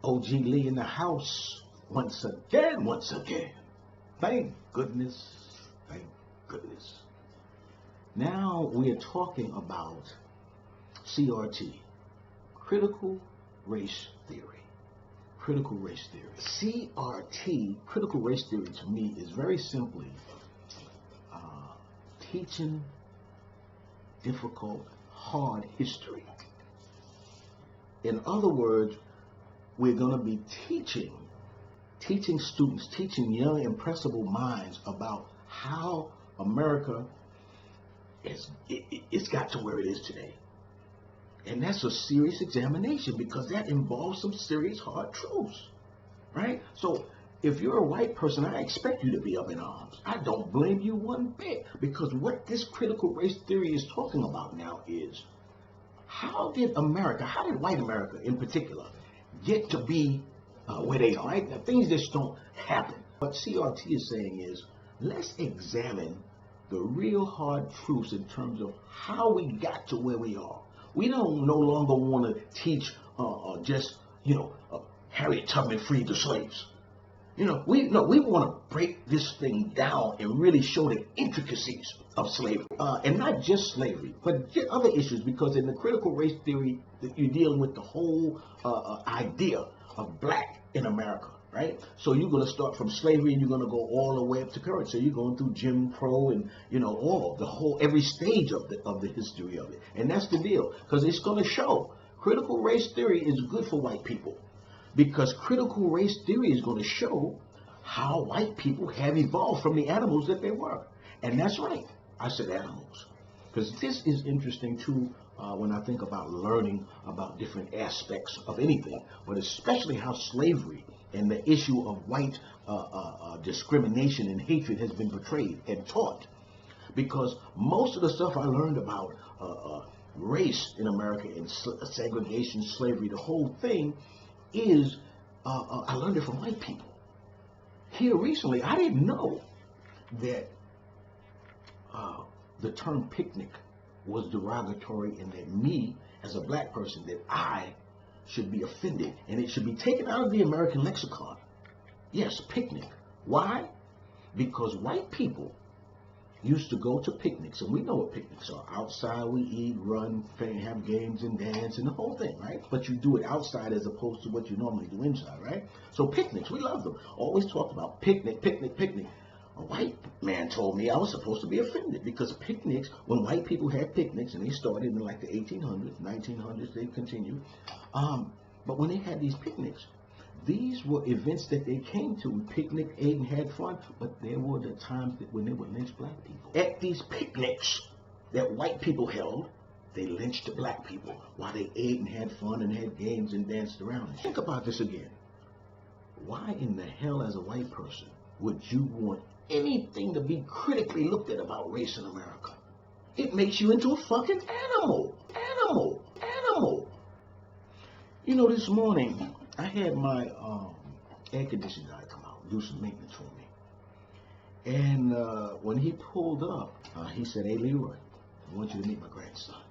OG Lee in the house once again. Thank goodness, thank goodness. Now we are talking about CRT, critical race theory. Critical race theory. CRT, critical race theory, to me is very simply teaching difficult, hard history. In other words, we're going to be teaching students, teaching young, impressible minds about how America it's got to where it is today. And that's a serious examination because that involves some serious hard truths, right? So if you're a white person, I expect you to be up in arms. I don't blame you one bit, because what this critical race theory is talking about now is how did white America in particular get to be where they are, right? Now, things just don't happen. What CRT is saying is, let's examine the real hard truths in terms of how we got to where we are. We don't no longer want to teach Harriet Tubman freed the slaves. We want to break this thing down and really show the intricacies of slavery, and not just slavery, but other issues. Because in the critical race theory, you're dealing with the whole idea of black in America, right? So you're going to start from slavery and you're going to go all the way up to current. So you're going through Jim Crow and every stage of the history of it, and that's the deal. Because it's going to show critical race theory is good for white people. Because critical race theory is going to show how white people have evolved from the animals that they were. And that's right, I said animals. Because this is interesting too when I think about learning about different aspects of anything, but especially how slavery and the issue of white discrimination and hatred has been portrayed and taught. Because most of the stuff I learned about race in America and segregation, slavery, the whole thing, I learned it from white people. Here recently, I didn't know that the term picnic was derogatory, and that me, as a black person, that I should be offended, and it should be taken out of the American lexicon. Yes, picnic. Why? Because white people used to go to picnics, and we know what picnics are. Outside, we eat, run, have games and dance and the whole thing, right? But you do it outside as opposed to what you normally do inside, right? So picnics, we love them. Always talked about picnic, picnic, picnic. A white man told me I was supposed to be offended because picnics, when white people had picnics, and they started in like the 1800s, 1900s, they continued. But when they had these picnics, these were events that they came to. We picnicked, ate, and had fun, but there were the times when they would lynch black people. At these picnics that white people held, they lynched the black people while they ate and had fun and had games and danced around. Think about this again. Why in the hell, as a white person, would you want anything to be critically looked at about race in America? It makes you into a fucking animal. This morning, I had my air conditioning guy come out, do some maintenance for me. And when he pulled up, he said, "Hey, Leroy, I want you to meet my grandson."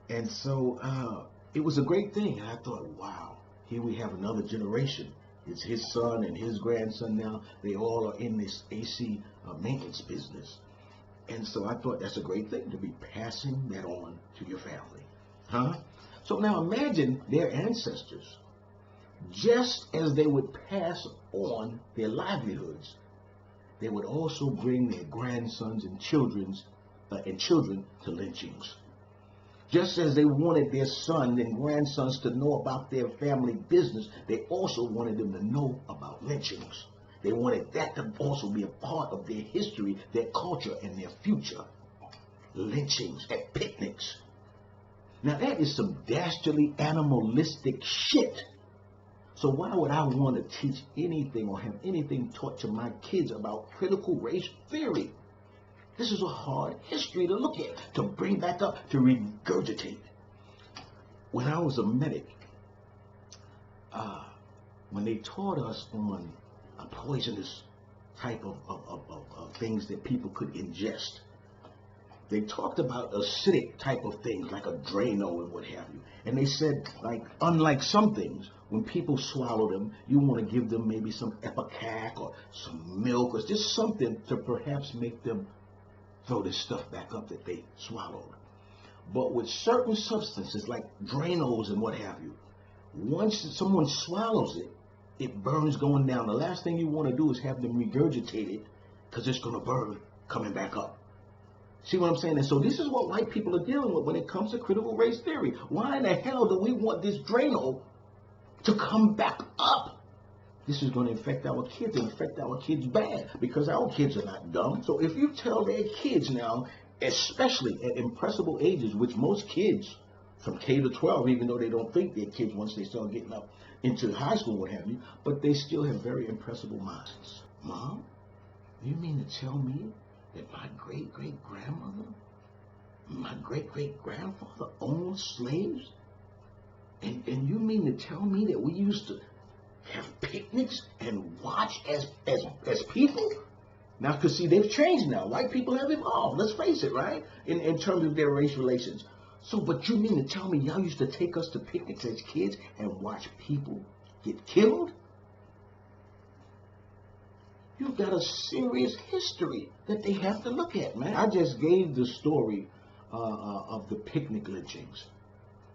And so it was a great thing. And I thought, wow, here we have another generation. It's his son and his grandson now. They all are in this AC maintenance business. And so I thought that's a great thing to be passing that on to your family. So now imagine their ancestors, just as they would pass on their livelihoods, they would also bring their grandsons and children to lynchings. Just as they wanted their sons and grandsons to know about their family business, they also wanted them to know about lynchings. They wanted that to also be a part of their history, their culture, and their future. Lynchings at picnics. Now that is some dastardly animalistic shit. So why would I want to teach anything or have anything taught to my kids about critical race theory? This is a hard history to look at, to bring back up, to regurgitate. When I was a medic, when they taught us on a poisonous type of things that people could ingest, they talked about acidic type of things like a Drano and what have you. And they said, like, unlike some things, when people swallow them, you want to give them maybe some Epicac or some milk or just something to perhaps make them throw this stuff back up that they swallowed. But with certain substances like Dranos and what have you, once someone swallows it, it burns going down. The last thing you want to do is have them regurgitate it because it's going to burn coming back up. See what I'm saying? And so this is what white people are dealing with when it comes to critical race theory. Why in the hell do we want this Drano to come back up? This is going to affect our kids and affect our kids bad because our kids are not dumb. So if you tell their kids now, especially at impressible ages, which most kids from K to 12, even though they don't think they're kids once they start getting up into high school, what have you, but they still have very impressible minds. Mom, you mean to tell me that my great-great-grandmother, my great-great-grandfather owned slaves? And you mean to tell me that we used to have picnics and watch as people? Now, because see, they've changed now. White people have evolved, let's face it, right? In terms of their race relations. So, but you mean to tell me y'all used to take us to picnics as kids and watch people get killed? You've got a serious history that they have to look at, man. I just gave the story of the picnic lynchings.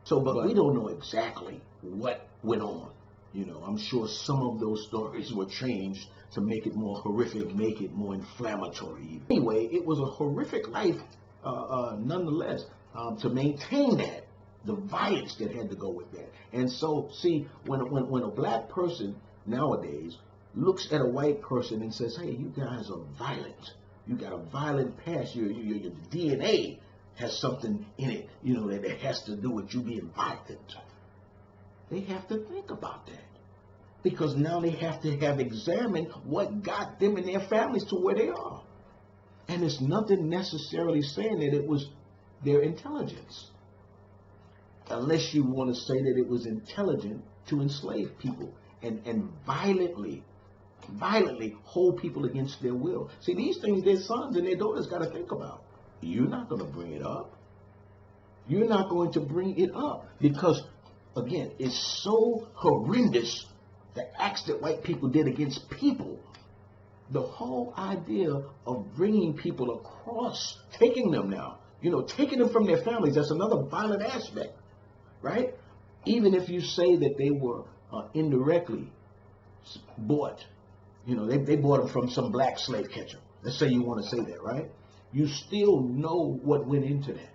So, but we don't know exactly what went on. You know, I'm sure some of those stories were changed to make it more horrific, make it more inflammatory even. Anyway, it was a horrific life nonetheless, to maintain that, the violence that had to go with that. And so, see, when a black person nowadays looks at a white person and says, hey, you guys are violent. You got a violent past. Your DNA has something in it, you know, that has to do with you being violent. They have to think about that. Because now they have to have examined what got them and their families to where they are. And it's nothing necessarily saying that it was their intelligence. Unless you want to say that it was intelligent to enslave people and violently hold people against their will. See, these things their sons and their daughters got to think about. You're not going to bring it up. You're not going to bring it up because, again, it's so horrendous, the acts that white people did against people. The whole idea of bringing people across, taking them now, you know, taking them from their families, that's another violent aspect, right? Even if you say that they were indirectly bought, you know, they bought them from some black slave catcher. Let's say you want to say that, right? You still know what went into that,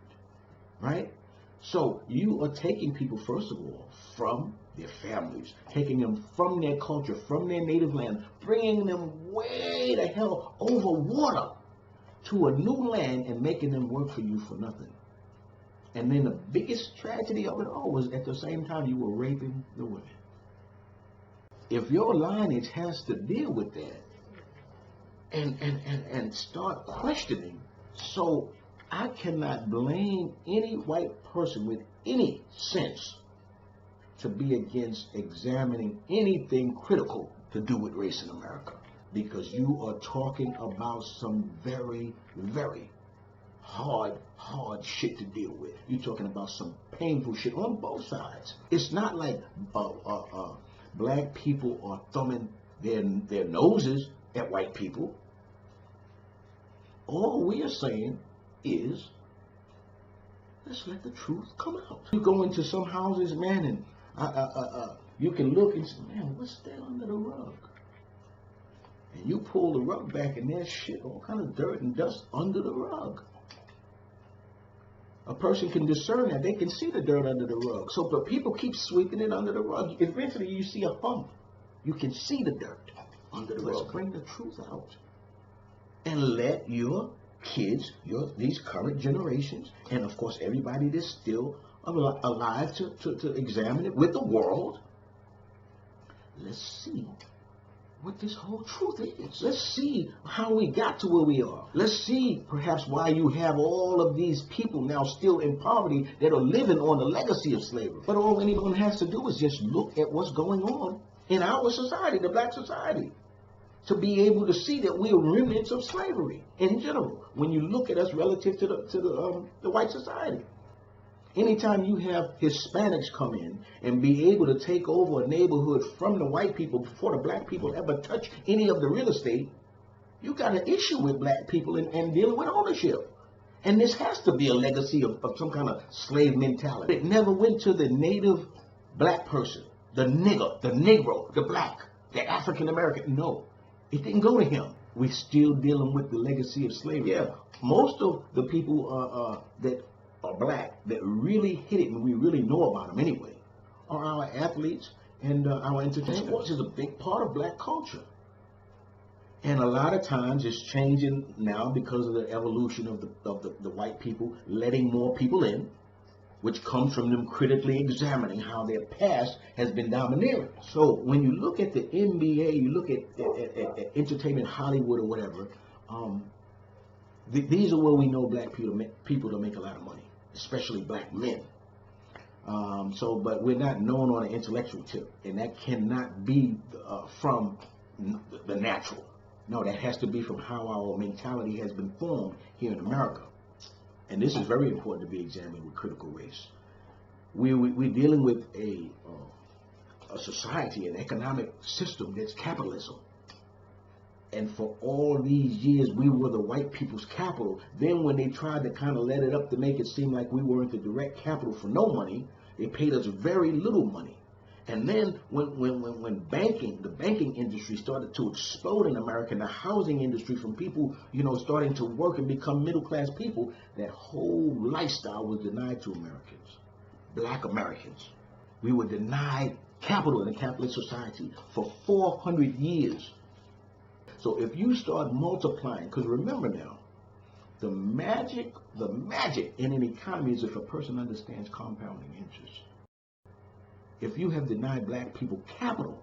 right? So you are taking people, first of all, from their families, taking them from their culture, from their native land, bringing them way the hell over water to a new land and making them work for you for nothing. And then the biggest tragedy of it all was at the same time you were raping the women. If your lineage has to deal with that and start questioning, so I cannot blame any white person with any sense to be against examining anything critical to do with race in America, because you are talking about some very, very hard shit to deal with. You're talking about some painful shit on both sides. It's not like black people are thumbing their noses at white people. All we are saying is, let's let the truth come out. You go into some houses, man, and you can look and say, man, what's that under the rug? And you pull the rug back and there's shit, all kind of dirt and dust under the rug. A person can discern that. They can see the dirt under the rug. So but people keep sweeping it under the rug. Eventually you see a hump. You can see the dirt under the rug. Let's bring the truth out. And let your kids, these current generations, and of course everybody that's still alive to examine it with the world, let's see what this whole truth is. Let's see how we got to where we are. Let's see perhaps why you have all of these people now still in poverty that are living on the legacy of slavery. But all anyone has to do is just look at what's going on in our society, the black society, to be able to see that we are remnants of slavery in general when you look at us relative to the white society. Anytime you have Hispanics come in and be able to take over a neighborhood from the white people before the black people ever touch any of the real estate, you got an issue with black people and dealing with ownership. And this has to be a legacy of some kind of slave mentality. It never went to the native black person, the nigger, the Negro, the black, the African American. No, it didn't go to him. We're still dealing with the legacy of slavery. Yeah, most of the people that are black that really hit it, and we really know about them anyway, are our athletes and our entertainment. Sports is a big part of black culture. And a lot of times it's changing now because of the evolution of the white people letting more people in, which comes from them critically examining how their past has been domineering. So when you look at the NBA, you look at entertainment, Hollywood or whatever, these are where we know black people to make a lot of money, especially black men. But we're not known on an intellectual tip, and that cannot be from the natural. No, that has to be from how our mentality has been formed here in America. And this is very important to be examined with critical race. We're dealing with a society, an economic system that's capitalism. And for all these years, we were the white people's capital. Then when they tried to kind of let it up to make it seem like we weren't the direct capital for no money, they paid us very little money. And then when the banking industry started to explode in America, and the housing industry from people, starting to work and become middle-class people, that whole lifestyle was denied to Americans, black Americans. We were denied capital in a capitalist society for 400 years. So if you start multiplying, because remember now, the magic in an economy is if a person understands compounding interest. If you have denied black people capital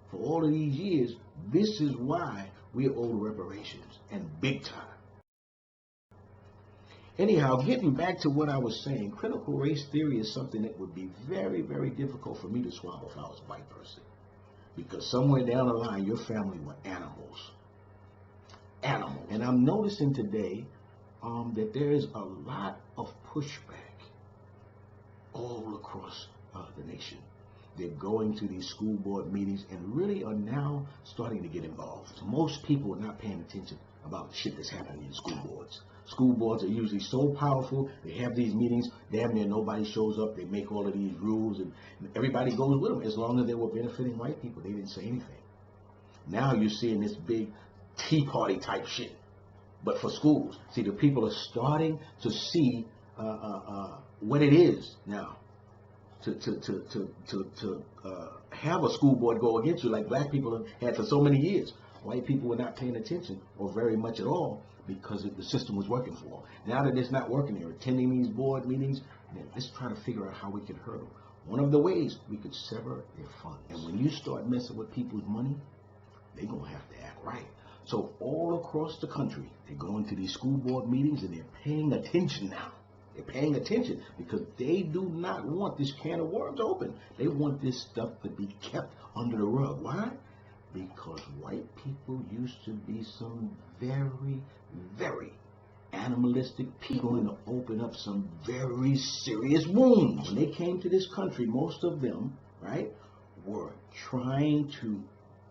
for all of these years, this is why we are owed reparations, and big time. Anyhow, getting back to what I was saying, critical race theory is something that would be very, very difficult for me to swallow if I was a white person. Because somewhere down the line, your family were animals. And I'm noticing today that there is a lot of pushback all across the nation. They're going to these school board meetings and really are now starting to get involved. Most people are not paying attention about the shit that's happening in school boards. School boards are usually so powerful. They have these meetings. Damn near nobody shows up. They make all of these rules and everybody goes with them. As long as they were benefiting white people, they didn't say anything. Now you're seeing this big Tea Party type shit, but for schools. See, the people are starting to see what it is now. To have a school board go against you like black people have had for so many years. White people were not paying attention, or very much at all, because the system was working for them. Now that it's not working, they're attending these board meetings. Let's try to figure out how we can hurt them. One of the ways, we could sever their funds. And when you start messing with people's money, they're going to have to act right. So all across the country, they're going to these school board meetings and they're paying attention now. They're paying attention because they do not want this can of worms open. They want this stuff to be kept under the rug. Why? Because white people used to be some very, very animalistic people, going to open up some very serious wounds. When they came to this country, most of them, right, were trying to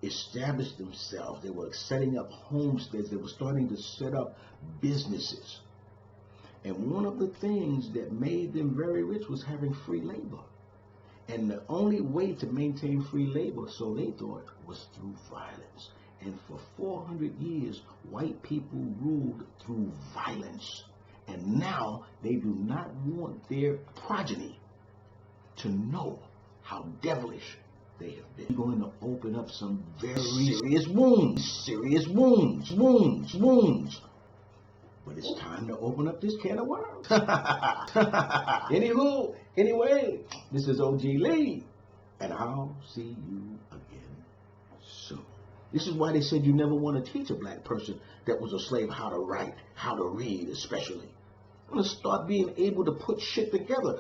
establish themselves. They were setting up homesteads. They were starting to set up businesses. And one of the things that made them very rich was having free labor. And the only way to maintain free labor, so they thought, was through violence. And for 400 years, white people ruled through violence. And now they do not want their progeny to know how devilish they have been. We're going to open up some very serious wounds. But it's time to open up this can of worms. Anyway, this is OG Lee, and I'll see you again soon. This is why they said you never want to teach a black person that was a slave how to write, how to read especially. I'm going to start being able to put shit together.